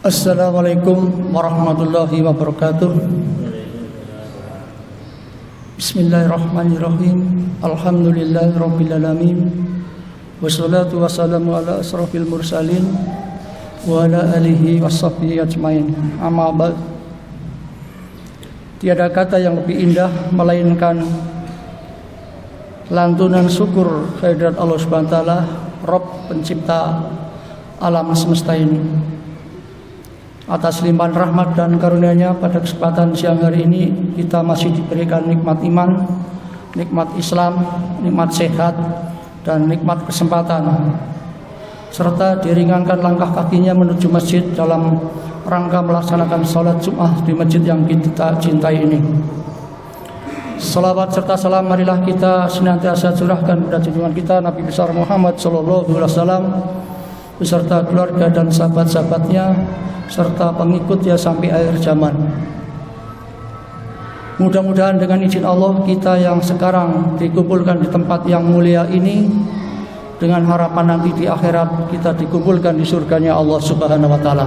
Assalamualaikum warahmatullahi wabarakatuh. Bismillahirrahmanirrahim. Alhamdulillahirabbil alamin. Wassalatu wassalamu ala asrofil mursalin wa ala alihi washabbihi ajmain. Amma ba'd. Tiada kata yang lebih indah melainkan lantunan syukur kehadirat Allah Subhanahu wa taala, Rabb pencipta alam semesta ini. Atas limpahan rahmat dan karunia-Nya pada kesempatan siang hari ini kita masih diberikan nikmat iman, nikmat Islam, nikmat sehat, dan nikmat kesempatan, serta diringankan langkah kakinya menuju masjid dalam rangka melaksanakan sholat Jumat di masjid yang kita cintai ini. Salawat serta salam marilah kita senantiasa curahkan pada junjungan kita Nabi besar Muhammad SAW beserta keluarga dan sahabat-sahabatnya serta pengikutnya sampai akhir zaman. Mudah-mudahan dengan izin Allah kita yang sekarang dikumpulkan di tempat yang mulia ini, dengan harapan nanti di akhirat kita dikumpulkan di surganya Allah Subhanahu wa taala.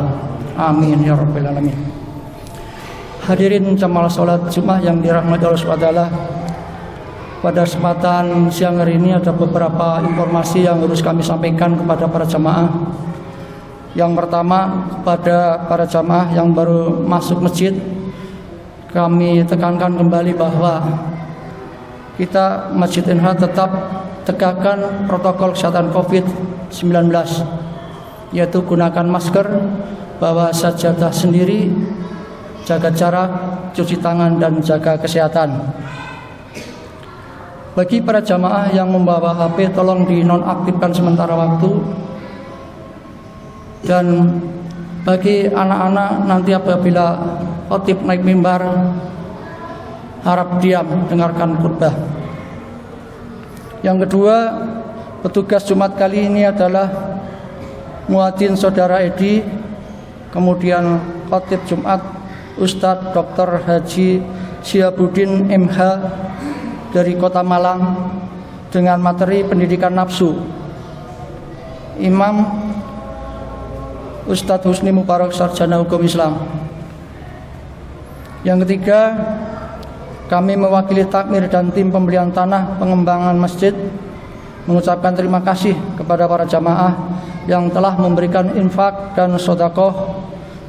Amin ya rabbal alamin. Hadirin jamaah salat Jumat yang dirahmati Allah Subhanahu wa taala. Pada kesempatan siang hari ini ada beberapa informasi yang harus kami sampaikan kepada para jamaah. Yang pertama, kepada para jamaah yang baru masuk masjid, kami tekankan kembali bahwa kita Masjid NH tetap tegakkan protokol kesehatan COVID-19, yaitu gunakan masker, bawa sajadah sendiri, jaga jarak, cuci tangan, dan jaga kesehatan. Bagi para jamaah yang membawa HP, tolong dinonaktifkan sementara waktu. Dan bagi anak-anak nanti apabila khotib naik mimbar, harap diam dengarkan khutbah. Yang kedua, petugas Jumat kali ini adalah muadzin saudara Edi, kemudian khotib Jumat Ustadz Dr. Haji Syihabuddin MH dari Kota Malang dengan materi pendidikan nafsu. Imam Ustadz Husni Mubarak Sarjana Hukum Islam. Yang ketiga, kami mewakili takmir dan tim pembelian tanah pengembangan masjid mengucapkan terima kasih kepada para jamaah yang telah memberikan infak dan sedekah.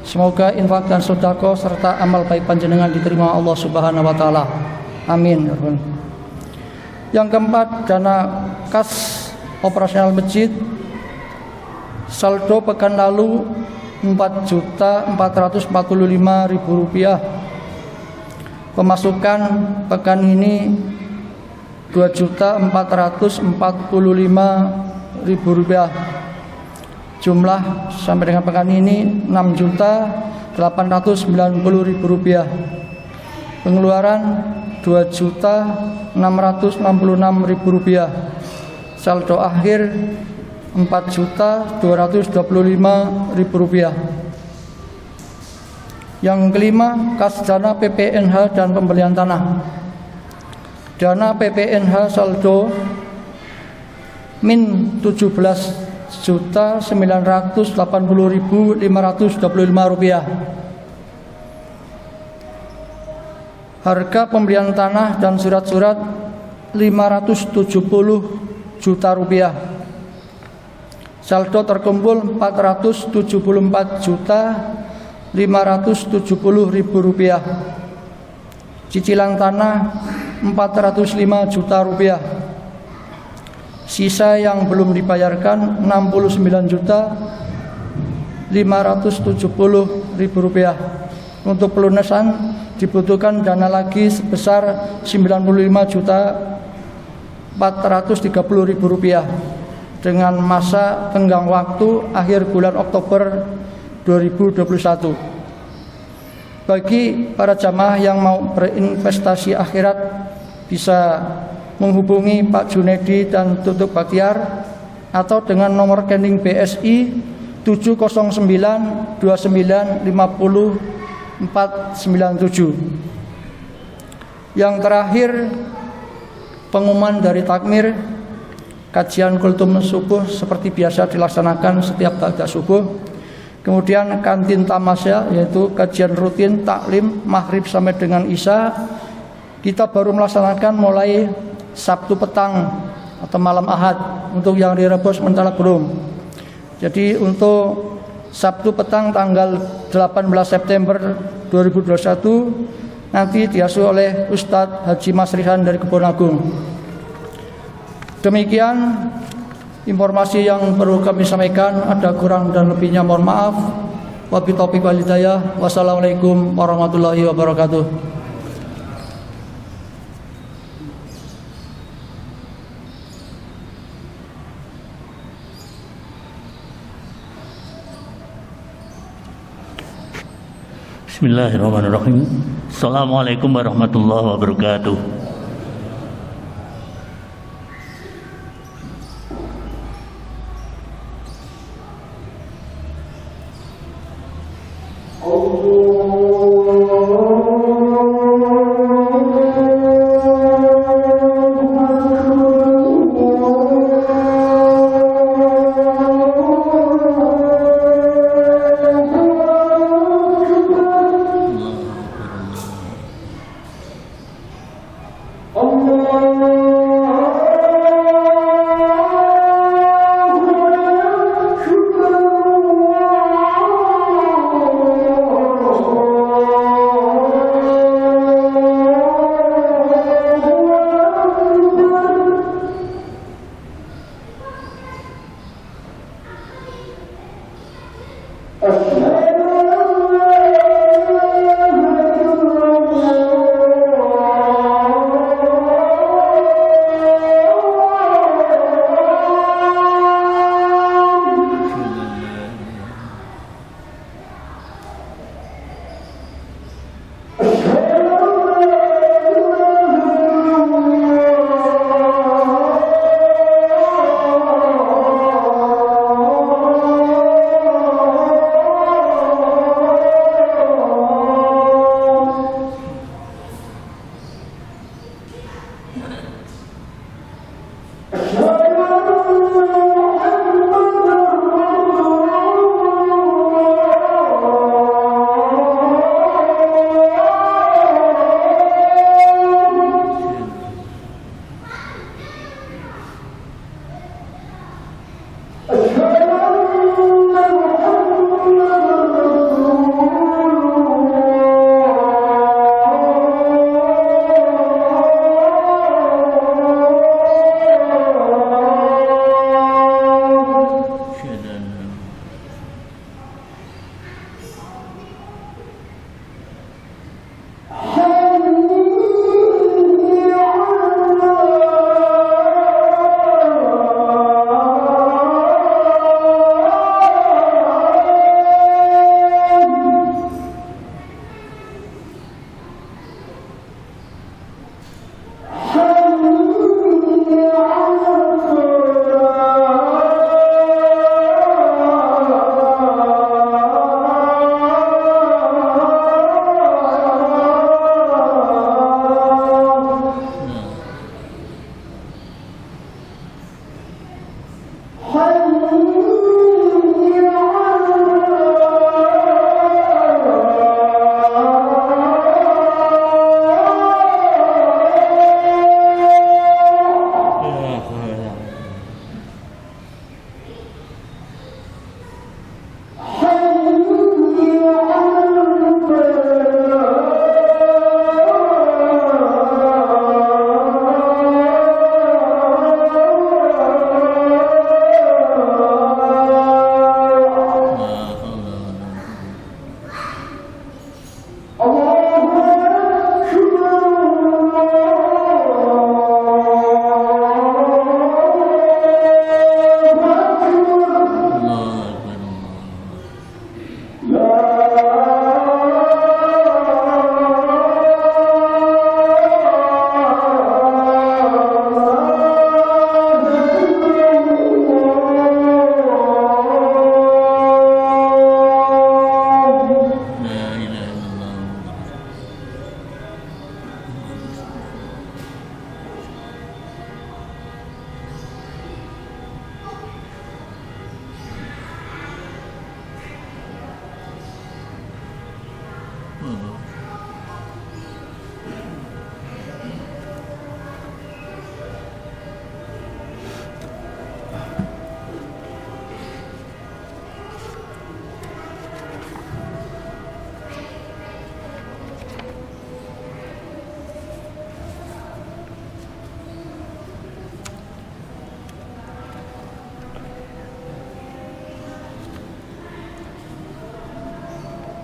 Semoga infak dan sedekah serta amal baik panjenengan diterima Allah Subhanahu wa taala. Amin. Yang keempat, dana kas operasional masjid saldo pekan lalu Rp4.445.000. Pemasukan pekan ini Rp2.445.000. Jumlah sampai dengan pekan ini Rp6.890.000. Pengeluaran Rp2.666.000. Saldo akhir Rp4.225.000. Yang kelima, kas dana PPNH dan pembelian tanah. Dana PPNH saldo min Rp17.980.525. Harga pembelian tanah dan surat-surat Rp570 juta. Saldo terkumpul Rp474.570.000. Cicilan tanah Rp405 juta. Sisa yang belum dibayarkan Rp65.570.000. Untuk pelunasan dibutuhkan dana lagi sebesar Rp95.430.000 dengan masa tenggang waktu akhir bulan Oktober 2021. Bagi para jamaah yang mau berinvestasi akhirat bisa menghubungi Pak Junedi dan Tutuk Baktiar atau dengan nomor rekening BSI 709290497. Yang terakhir, pengumuman dari takmir. Kajian kultum subuh seperti biasa dilaksanakan setiap ba'da subuh. Kemudian kantin tamasya, yaitu kajian rutin taklim maghrib sampai dengan isya, kita baru melaksanakan mulai Sabtu petang atau malam Ahad. Untuk yang di Rebos sementara belum. Jadi untuk Sabtu petang tanggal 18 September 2021 nanti diasuh oleh Ustadz Haji Mas Rihan dari Kebon Agung. Demikian informasi yang perlu kami sampaikan. Ada kurang dan lebihnya mohon maaf. Wabillahi taufiq wal hidayah. Wassalamualaikum warahmatullahi wabarakatuh. Bismillahirrahmanirrahim. Assalamualaikum warahmatullahi wabarakatuh.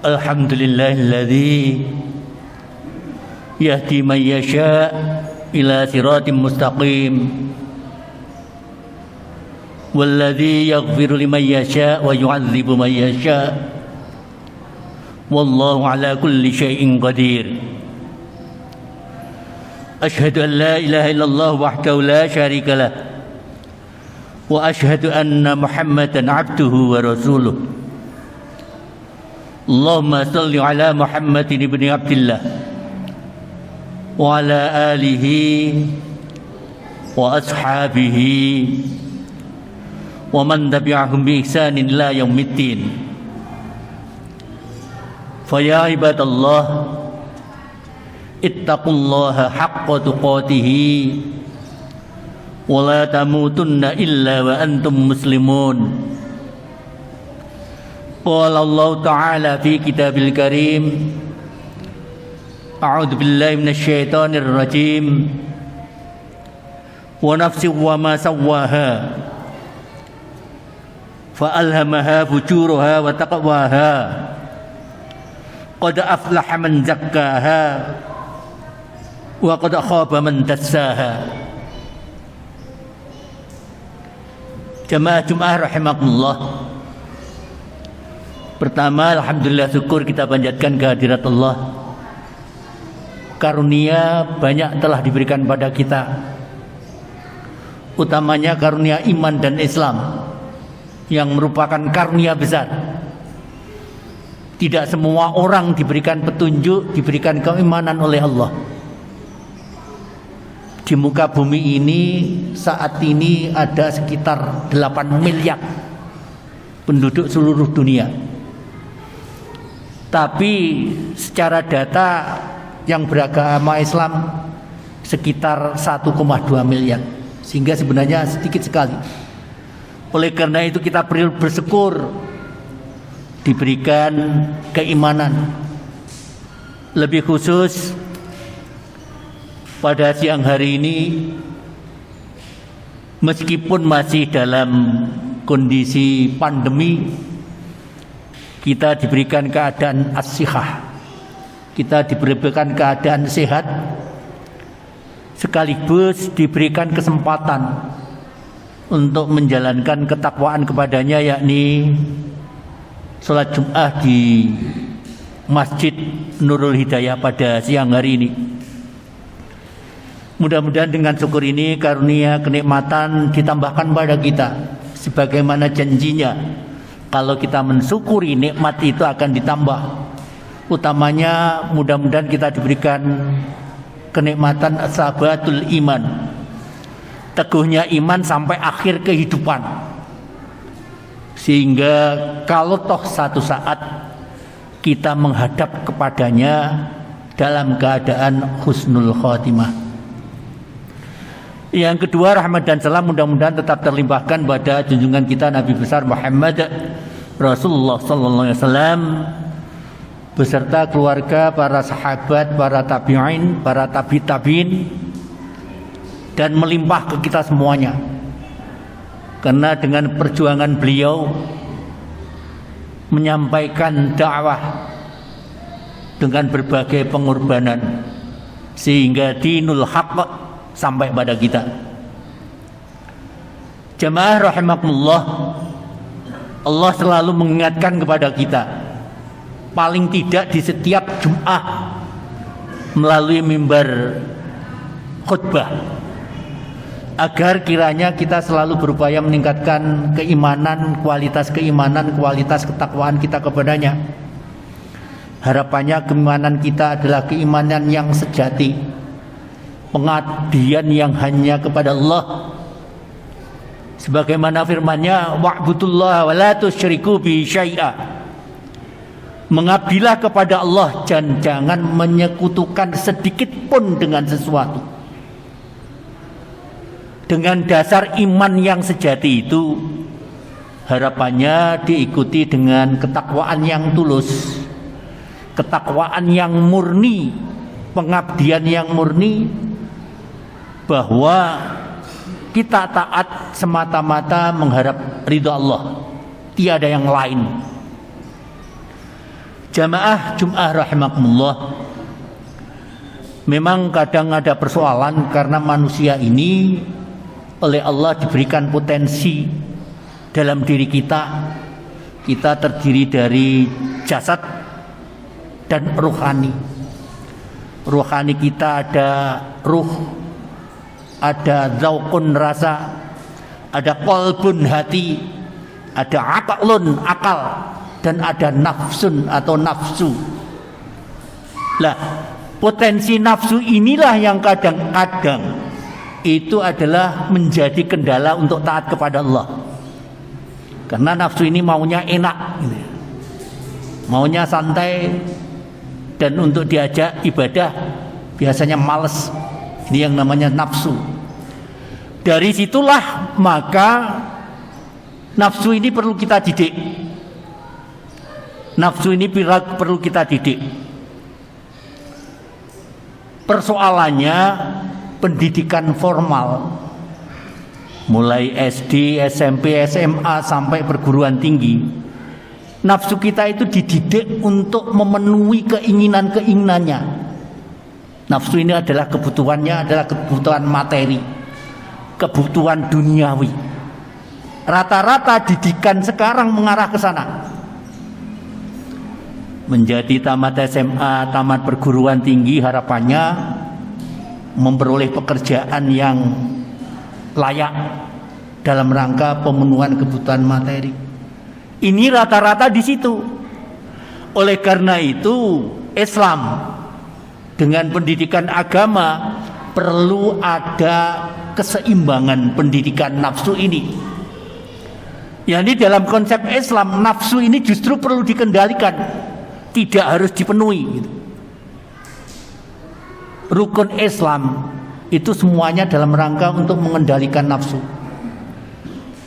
Alhamdulillahilladzi yahdi man yasha ila siratim mustaqim walladzi yaghfiru liman yasha wa yu'adzibu man yasha wallahu ala kulli syai'in qadir. Asyhadu an la ilaha illallah wahdahu la syarika lah wa asyhadu anna Muhammadan abduhu wa rasuluh. Allahumma salli ala Muhammadin ibni Abdillah wa ala alihi wa ashabihi wa man tabi'ahum bi ihsanin ila yaumiddin. Fa ya ibadallah ittaqullaha haqqa tuqatihi wa la tamutunna illa wa antum muslimun. Qala Allah Ta'ala fi kitabil karim A'udzu billahi minasy syaithanir rajim wa nafsin wa ma sawwaha fa alhamaha fujuraha wa taqwaha qad aflaha man zakkaha wa qad khaba man dassaha. Jamaah Jumat rahimakumullah. Pertama, alhamdulillah syukur kita panjatkan kehadirat Allah. Karunia banyak telah diberikan pada kita, utamanya karunia iman dan Islam yang merupakan karunia besar. Tidak semua orang diberikan petunjuk, diberikan keimanan oleh Allah. Di muka bumi ini saat ini ada sekitar 8 miliar penduduk seluruh dunia. Tapi secara data yang beragama Islam sekitar 1,2 miliar, sehingga sebenarnya sedikit sekali. Oleh karena itu kita perlu bersyukur diberikan keimanan. Lebih khusus pada siang hari ini, meskipun masih dalam kondisi pandemi, kita diberikan keadaan as-sihah, kita diberikan keadaan sehat, sekaligus diberikan kesempatan untuk menjalankan ketakwaan kepadanya, yakni sholat Jum'ah di Masjid Nurul Hidayah pada siang hari ini. Mudah-mudahan dengan syukur ini karunia kenikmatan ditambahkan pada kita, sebagaimana janjinya kalau kita mensyukuri nikmat itu akan ditambah. Utamanya mudah-mudahan kita diberikan kenikmatan sabatul iman, teguhnya iman sampai akhir kehidupan, sehingga kalau toh satu saat kita menghadap kepadanya dalam keadaan husnul khotimah. Yang kedua, rahmat dan salam mudah-mudahan tetap terlimpahkan pada junjungan kita Nabi besar Muhammad Rasulullah sallallahu alaihi wasallam beserta keluarga, para sahabat, para tabi'in, para tabi'in, dan melimpah ke kita semuanya. Karena dengan perjuangan beliau menyampaikan dakwah dengan berbagai pengorbanan, sehingga dinul haqq sampai pada kita. Jamaah rahimakumullah, Allah selalu mengingatkan kepada kita, paling tidak di setiap Jum'ah melalui mimbar khutbah, agar kiranya kita selalu berupaya meningkatkan keimanan, kualitas ketakwaan kita kepadanya. Harapannya keimanan kita adalah keimanan yang sejati, pengabdian yang hanya kepada Allah. Sebagaimana firman-Nya, wa'budullaha wa la tusyriku bihi syai'a. Mengabdilah kepada Allah dan jangan menyekutukan sedikit pun dengan sesuatu. Dengan dasar iman yang sejati itu, harapannya diikuti dengan ketakwaan yang tulus, ketakwaan yang murni, pengabdian yang murni, bahwa kita taat semata-mata mengharap ridha Allah, tiada yang lain. Jamaah Jum'ah rahimakumullah, memang kadang ada persoalan karena manusia ini oleh Allah diberikan potensi dalam diri kita. Kita terdiri dari jasad dan rohani. Rohani kita ada ruh, ada zaukun rasa, ada qalbun hati, ada aqlun akal, dan ada nafsun atau nafsu. Lah, potensi nafsu inilah yang kadang-kadang itu adalah menjadi kendala untuk taat kepada Allah. Karena nafsu ini maunya enak gitu. Maunya santai, dan untuk diajak ibadah biasanya males. Ini yang namanya nafsu. Dari situlah maka nafsu ini perlu kita didik. Nafsu ini perlu kita didik. Persoalannya pendidikan formal, mulai SD, SMP, SMA sampai perguruan tinggi. Nafsu kita itu dididik untuk memenuhi keinginan-keinginannya. Nafsu ini adalah kebutuhannya, adalah kebutuhan materi, kebutuhan duniawi. Rata-rata didikan sekarang mengarah ke sana. Menjadi tamat SMA, tamat perguruan tinggi, harapannya memperoleh pekerjaan yang layak dalam rangka pemenuhan kebutuhan materi. Ini rata-rata di situ. Oleh karena itu, Islam dengan pendidikan agama perlu ada keseimbangan pendidikan nafsu ini. Yani dalam konsep Islam, nafsu ini justru perlu dikendalikan, tidak harus dipenuhi. Rukun Islam itu semuanya dalam rangka untuk mengendalikan nafsu.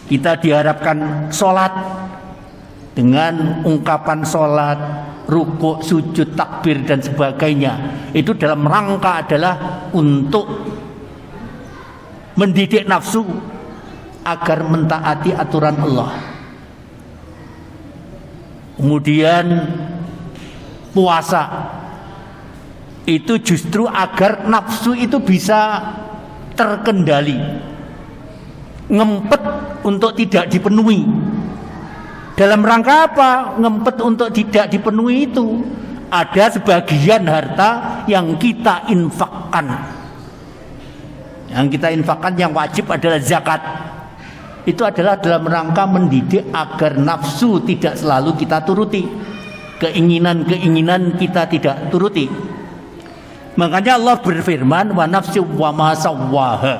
Kita diharapkan sholat dengan ungkapan sholat, rukuk, sujud, takbir dan sebagainya. Itu dalam rangka adalah untuk mendidik nafsu agar mentaati aturan Allah. Kemudian puasa itu justru agar nafsu itu bisa terkendali, ngempet untuk tidak dipenuhi. Dalam rangka apa ngempet untuk tidak dipenuhi itu? Ada sebagian harta yang kita infakkan. Yang kita infakkan yang wajib adalah zakat. Itu adalah dalam rangka mendidik agar nafsu tidak selalu kita turuti, keinginan-keinginan kita tidak turuti. Makanya Allah berfirman, wa nafsi wa ma sawwaha.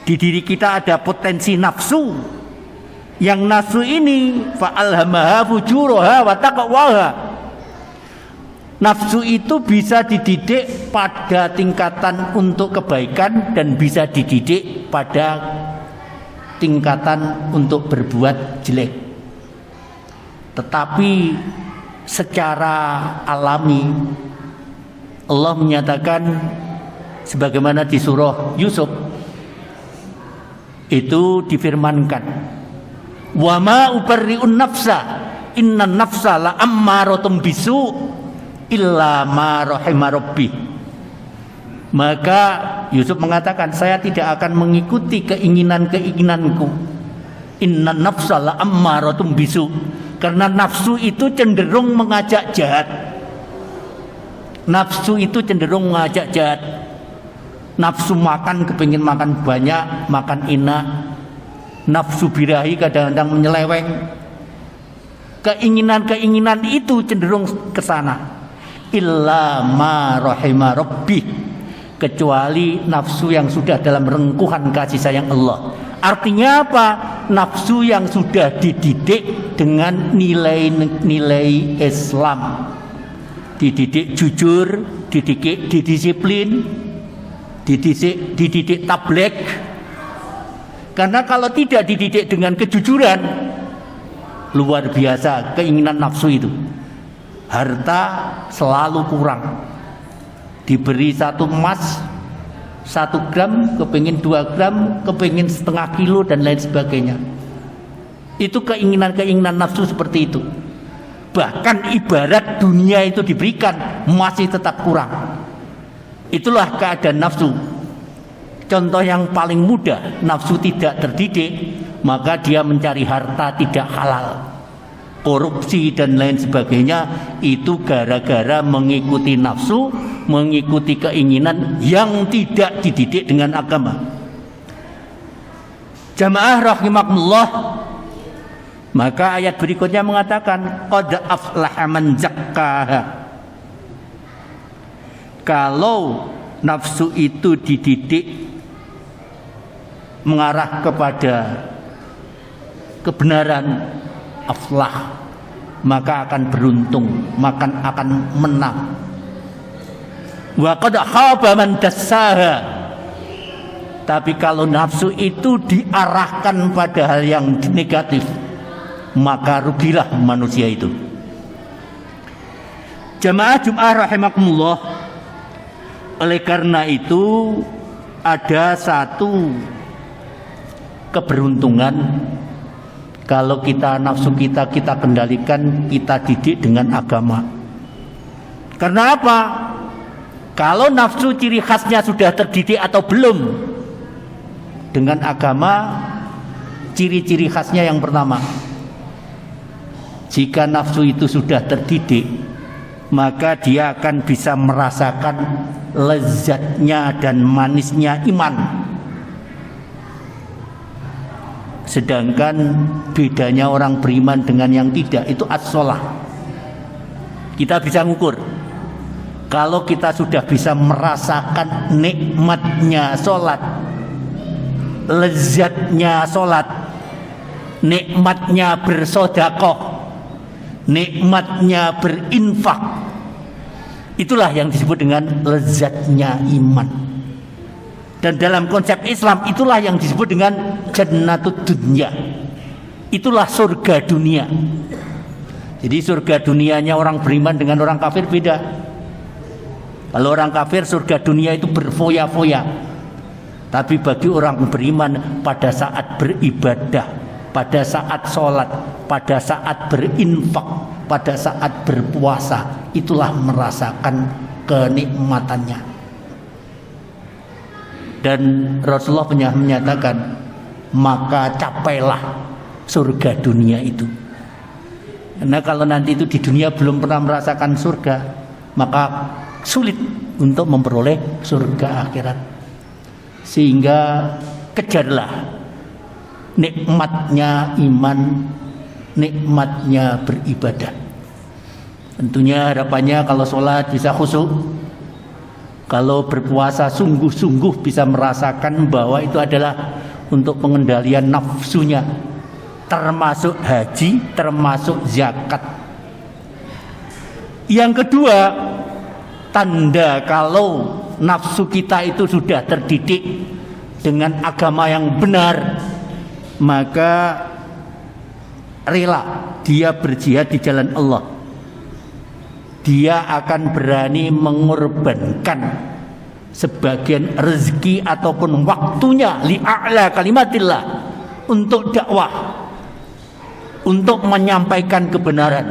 Di diri kita ada potensi nafsu. Yang nafsu ini fa'alhamaha fujuraha wa taqwaha. Nafsu itu bisa dididik pada tingkatan untuk kebaikan dan bisa dididik pada tingkatan untuk berbuat jelek. Tetapi secara alami Allah menyatakan sebagaimana di surah Yusuf itu difirmankan, wa ma ubarri'un nafsa innan nafsa la ammaratun bisu illa ma rahima rabbi. Maka Yusuf mengatakan, saya tidak akan mengikuti keinginan-keinginanku. Innan nafsa la ammaratun bisu, karena nafsu itu cenderung mengajak jahat. Nafsu itu cenderung mengajak jahat. Nafsu makan, kepingin makan banyak, makan enak. Nafsu birahi kadang-kadang menyeleweng. Keinginan-keinginan itu cenderung ke sana. Illa ma rahima rabbih, kecuali nafsu yang sudah dalam rengkuhan kasih sayang Allah. Artinya apa? Nafsu yang sudah dididik dengan nilai-nilai Islam. Dididik jujur, dididik disiplin, dididik tablek. Karena kalau tidak dididik dengan kejujuran, luar biasa keinginan nafsu itu. Harta selalu kurang. Diberi 1 emas 1 gram, kepingin 2 gram, kepingin setengah kilo dan lain sebagainya. Itu keinginan-keinginan nafsu seperti itu. bahkan ibarat dunia itu diberikan masih tetap kurang. Itulah keadaan nafsu. Contoh yang paling mudah, nafsu tidak terdidik, maka dia mencari harta tidak halal, korupsi dan lain sebagainya. Itu gara-gara mengikuti nafsu, mengikuti keinginan yang tidak dididik dengan agama. Jamaah rahimakumullah, maka ayat berikutnya mengatakan qad aflaha man zakkaha. Kalau nafsu itu dididik mengarah kepada kebenaran, aflah, maka akan beruntung, maka akan menang. Wa qad khaba man dassaha. Tapi kalau nafsu itu diarahkan pada hal yang negatif, maka rugilah manusia itu. Jamaah Jumat rahimakumullah, oleh karena itu ada satu keberuntungan kalau kita nafsu kita kendalikan, kita didik dengan agama. Karena apa? Kalau nafsu ciri khasnya sudah terdidik atau belum dengan agama, ciri-ciri khasnya yang pertama, jika nafsu itu sudah terdidik, maka dia akan bisa merasakan lezatnya dan manisnya iman. Sedangkan bedanya orang beriman dengan yang tidak itu as-shalah. Kita bisa ngukur. Kalau kita sudah bisa merasakan nikmatnya sholat, lezatnya sholat, nikmatnya bersedekah, nikmatnya berinfak, itulah yang disebut dengan lezatnya iman. Dan dalam konsep Islam itulah yang disebut dengan jannatud dunya, itulah surga dunia. Jadi surga dunianya orang beriman dengan orang kafir beda. Kalau orang kafir surga dunia itu berfoya-foya, tapi bagi orang beriman pada saat beribadah, pada saat sholat, pada saat berinfak, pada saat berpuasa, itulah merasakan kenikmatannya. Dan Rasulullah menyatakan, maka capailah surga dunia itu. Karena kalau nanti itu di dunia belum pernah merasakan surga, maka sulit untuk memperoleh surga akhirat. Sehingga kejarlah nikmatnya iman, nikmatnya beribadah. Tentunya harapannya kalau sholat bisa khusyuk, kalau berpuasa sungguh-sungguh bisa merasakan bahwa itu adalah untuk pengendalian nafsunya, termasuk haji, termasuk zakat. Yang kedua, tanda kalau nafsu kita itu sudah terdidik dengan agama yang benar, maka rela dia berjihad di jalan Allah. Dia akan berani mengorbankan sebagian rezeki ataupun waktunya li'a'la kalimatillah untuk dakwah, untuk menyampaikan kebenaran.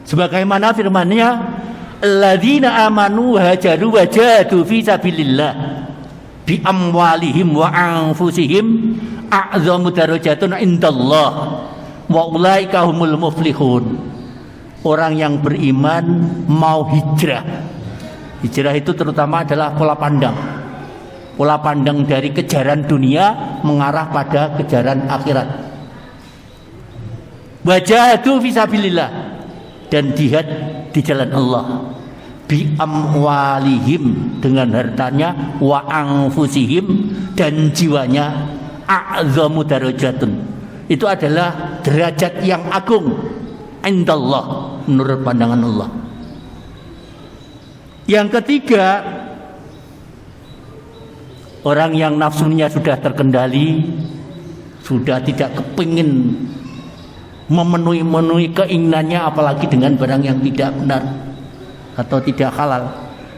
Sebagaimana firman-Nya, alladzina amanu hajaru wa jahadu fi sabilillah bi amwalihim wa anfusihim a'zamu darajatun indallah wa ulaika humul muflihun. Orang yang beriman mau hijrah. Hijrah itu terutama adalah pola pandang. Pola pandang dari kejaran dunia mengarah pada kejaran akhirat. Wa jahadu fi sabilillah, dan jihad di jalan Allah, bi amwalihim dengan hartanya, wa anfusihim dan jiwanya, a'zamu darajatun, itu adalah derajat yang agung indallah, menurut pandangan Allah. Yang ketiga, orang yang nafsunya sudah terkendali, sudah tidak kepingin memenuhi keinginannya, apalagi dengan barang yang tidak benar atau tidak halal,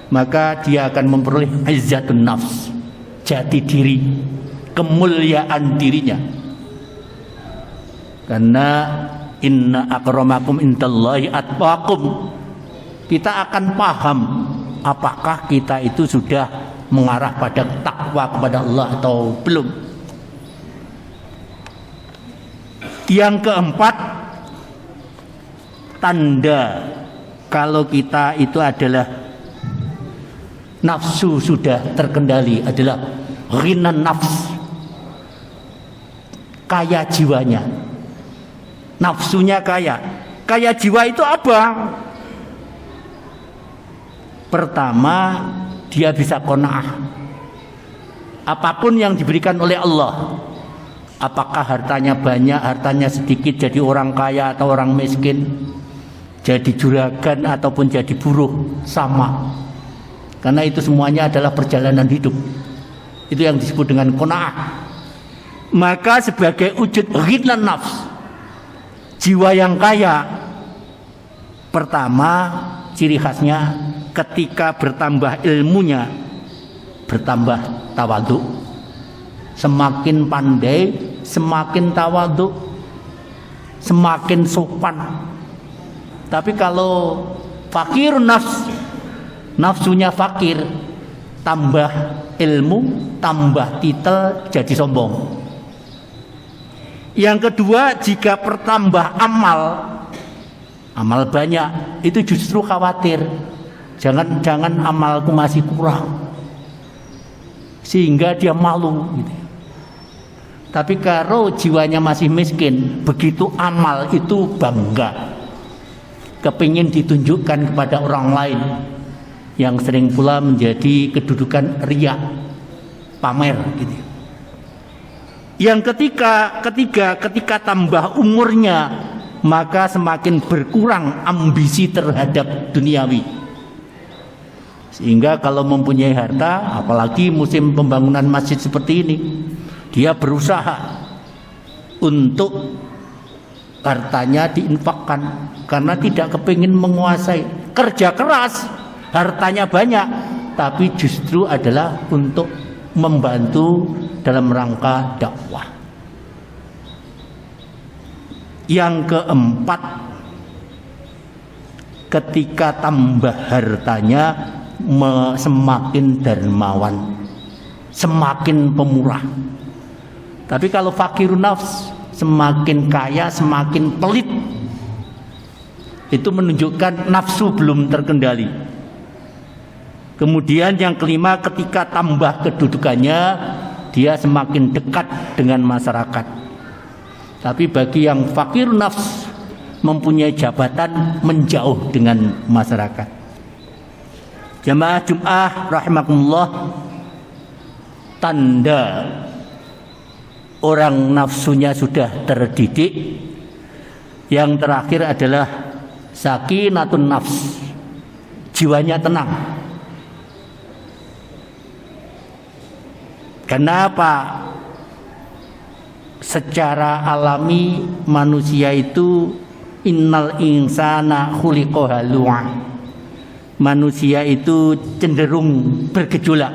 maka dia akan memperoleh izzatun nafs, jati diri, kemuliaan dirinya. Karena Inna akramakum indallahi atqakum. Kita akan paham apakah kita itu sudah mengarah pada takwa kepada Allah atau belum. Yang keempat, tanda kalau kita itu adalah nafsu sudah terkendali adalah ghinan nafs, kaya jiwanya. Nafsunya kaya jiwa itu apa? Pertama, dia bisa qanaah. Apapun yang diberikan oleh Allah, apakah hartanya banyak, hartanya sedikit, jadi orang kaya atau orang miskin, jadi juragan ataupun jadi buruh, sama. Karena itu semuanya adalah perjalanan hidup. Itu yang disebut dengan qanaah. Maka sebagai wujud ghinan nafs, jiwa yang kaya, pertama ciri khasnya ketika bertambah ilmunya, bertambah tawadhu. Semakin pandai, semakin tawadhu, semakin sopan. Tapi kalau fakir nafs, nafsunya fakir, tambah ilmu, tambah titel, jadi sombong. Yang kedua, jika bertambah amal banyak, itu justru khawatir. Jangan amalku masih kurang, sehingga dia malu gitu. Tapi kalau jiwanya masih miskin, begitu amal itu bangga, kepingin ditunjukkan kepada orang lain, yang sering pula menjadi kedudukan riya, pamer gitu. Yang ketiga, ketika tambah umurnya, maka semakin berkurang ambisi terhadap duniawi. Sehingga kalau mempunyai harta, apalagi musim pembangunan masjid seperti ini, dia berusaha untuk hartanya diinfakkan, karena tidak kepingin menguasai. Kerja keras, hartanya banyak, tapi justru adalah untuk membantu dalam rangka dakwah. Yang keempat, ketika tambah hartanya semakin dermawan, semakin pemurah. Tapi kalau fakirun nafs, semakin kaya semakin pelit. Itu menunjukkan nafsu belum terkendali. Kemudian yang kelima, ketika tambah kedudukannya, dia semakin dekat dengan masyarakat. Tapi bagi yang fakir nafs, mempunyai jabatan, menjauh dengan masyarakat. Jamaah Jum'ah rahimakumullah, tanda orang nafsunya sudah terdidik, yang terakhir adalah sakinatun nafs, jiwanya tenang. Kenapa? Secara alami manusia itu innal insana khuliqa halu'a. Manusia itu cenderung bergejolak.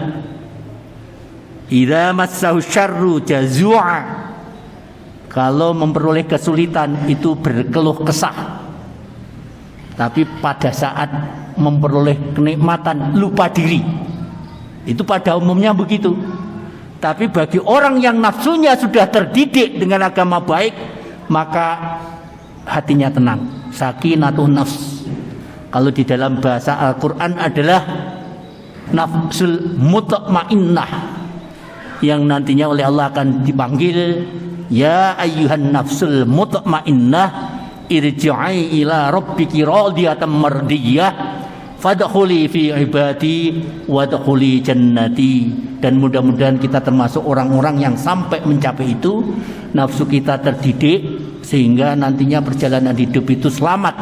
Idza massahu syarru jazu'a. Kalau memperoleh kesulitan itu berkeluh kesah. Tapi pada saat memperoleh kenikmatan lupa diri. Itu pada umumnya begitu. Tapi bagi orang yang nafsunya sudah terdidik dengan agama baik, maka hatinya tenang. Sakinatun nafs. Kalau di dalam bahasa Al-Quran adalah nafsul mutma'innah, yang nantinya oleh Allah akan dipanggil, ya ayyuhan nafsul mutma'innah, irji'i ila rabbiki radiyatan mardiyah, fadkhuli fi ibadi wadkhuli jannati. Dan mudah-mudahan kita termasuk orang-orang yang sampai mencapai itu, nafsu kita terdidik sehingga nantinya perjalanan hidup itu selamat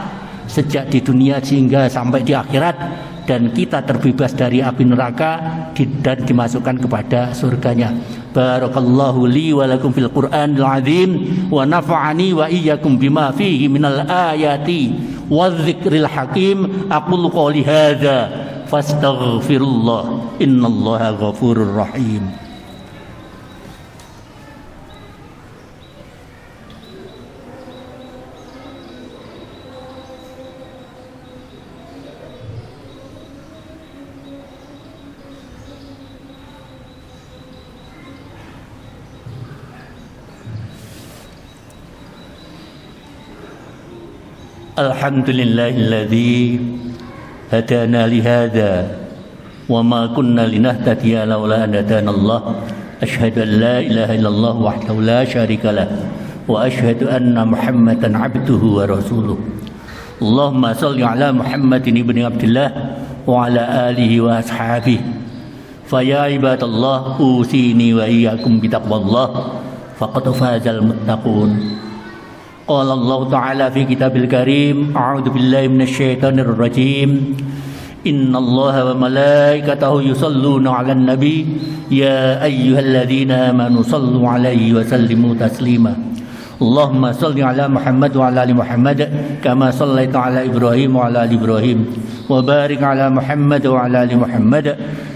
sejak di dunia sehingga sampai di akhirat, dan kita terbebas dari api neraka dan dimasukkan kepada surganya. Barakallahu li wa lakum fil Qur'anil azim wa nafa'ani wa iyyakum bima fihi minal ayati wadh-dhikril hakim. Aqulu qouli hadza fastaghfirullah innallaha ghafurur rahim. Alhamdulillahilladzi hadana lihada wa ma kunna linahtadiya laula an hadanallah. Asyhadu an la ilaha illallah wahdahu la syarika lah wa asyhadu anna Muhammadan abduhu wa rasuluh. Allahumma shalli ala Muhammadin ibni Abdillah wa ala alihi wa ashabihi. Fa ya ibadallah usini wa iyyakum bitaqwallah faqad fazal muttaqun. Qala Allah Ta'ala fi kitabil karim, a'udzu billahi minasyaitonir rajim. Innallaha wa malaikatahu yusalluna 'alan nabi ya ayyuhalladzina amanu sallu 'alaihi wa sallimu taslima. Allahumma shalli 'ala Muhammad wa 'ala ali Muhammad kama shallaita 'ala Ibrahim wa 'ala ali Ibrahim wa barik 'ala Muhammad wa 'ala ali Muhammad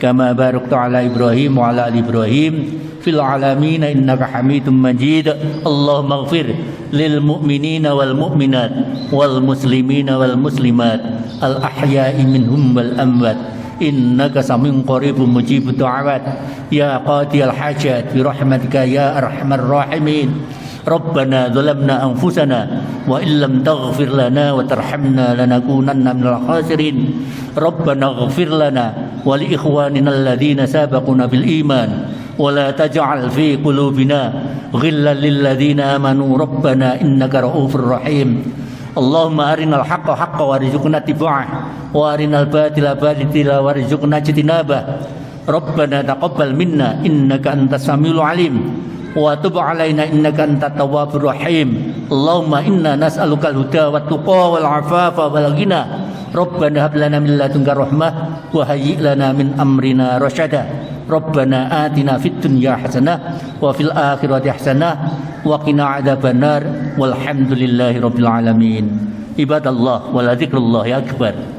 kama barakta 'ala Ibrahim wa 'ala ali Ibrahim fil 'alamin innaka Hamidum Majid. Allahumma ighfir lil mu'minina wal mu'minat wal muslimina wal muslimat al ahya'i minhum wal amwat innaka samiun qaribun mujibud du'awat ya qadiyal hajat bi rahmatika ya arhamar rahimin. Rabbana zalamna anfusana wa illam taghfir lana wa tarhamna lanakunanna minal khasirin. Rabbana ighfir lana wa li ikhwanina alladhina sabaquna bil iman wa la taj'al fi qulubina ghillan lil ladzina amanu rabbana innaka ra'ufur rahim. Allahumma arinal haqqa haqqan warzuqna ittiba'ah wa arinal batila batila warzuqna ijtinabah. Rabbana taqabbal minna innaka antas samiul alim wa tub alaina innaka antat tawwabur rahim. Allahumma inna nas'alukal huda wat tuqa wal afafa wal ghina. Rabbana hab lana min ladunka rahmah wa hayyi' lana min amrina rasyada. Rabbana atina fid dunya hasanah wa fil akhirati hasanah wa qina adzabannar walhamdulillahi rabbil alamin. Ibadallah wa la dzikrullahi akbar.